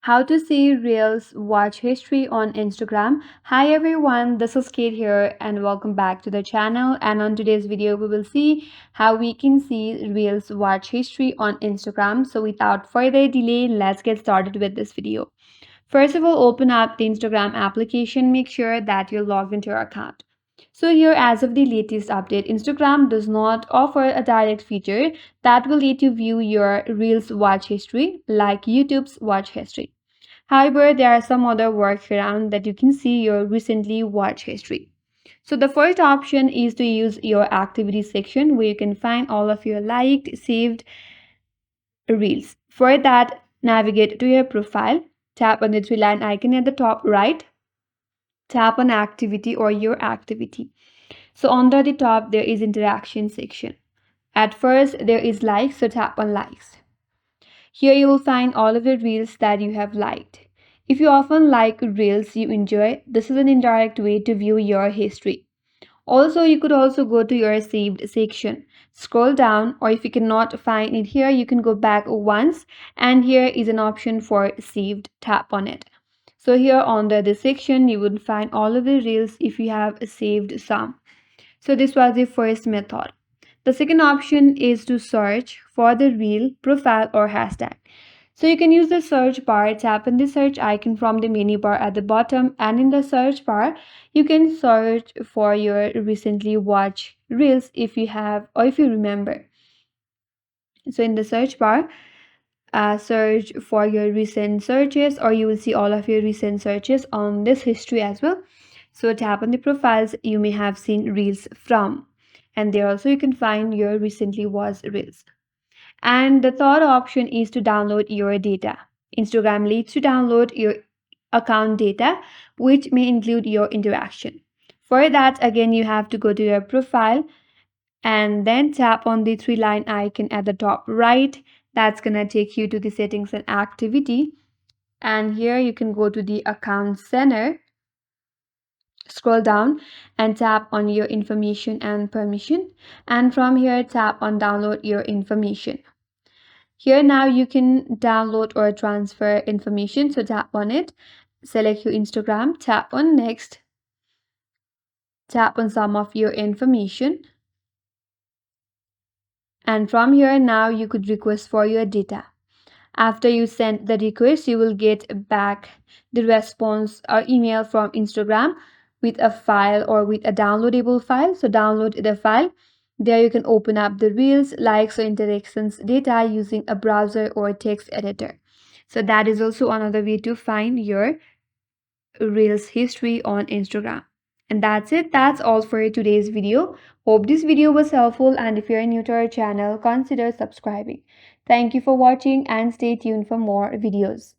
How to see Reels watch history on Instagram. Hi everyone, this is Kate here and welcome back to the channel. And on today's video, we will see how we can see Reels watch history on Instagram. So without further delay, let's get started with this video. First of all, open up the Instagram application. Make sure that you're logged into your account. So here, as of the latest update, Instagram does not offer a direct feature that will let you view your Reels watch history like YouTube's watch history. However, there are some other workarounds that you can see your recently watched history. So the first option is to use your activity section where you can find all of your liked, saved reels. For that, navigate to your profile, tap on the three-line icon at the top right, tap on activity or your activity. So under the top, there is interaction section. At first, there is likes, so tap on likes. Here you will find all of the reels that you have liked. If you often like reels you enjoy, this is an indirect way to view your history. Also, you could also go to your saved section. Scroll down, or if you cannot find it here, you can go back once, and here is an option for saved. Tap on it. So here under this section, you would find all of the reels if you have saved some. So this was the first method. The second option is to search for the reel, profile, or hashtag. So you can use the search bar, tap on the search icon from the menu bar at the bottom, and in the search bar, you can search for your recently watched reels if you have or if you remember. So in the search bar, search for your recent searches, or you will see all of your recent searches on this history as well. So tap on the profiles you may have seen reels from, and there also you can find your recently watched reels. And the third option is to download your data. Instagram leads to download your account data, which may include your interaction. For that, again, you have to go to your profile and then tap on the three-line icon at the top right. That's going to take you to the settings and activity. And here you can go to the account center, scroll down and tap on your information and permission. And from here, tap on download your information. Here now you can download or transfer information. So tap on it, select your Instagram, tap on next, tap on some of your information. And from here now you could request for your data. After you send the request, you will get back the response or email from Instagram with a file or with a downloadable file. So download the file. There you can open up the reels, likes, or interactions data using a browser or a text editor. So that is also another way to find your reels history on Instagram. And that's it. That's all for today's video. Hope this video was helpful, and if you're new to our channel, consider subscribing. Thank you for watching and stay tuned for more videos.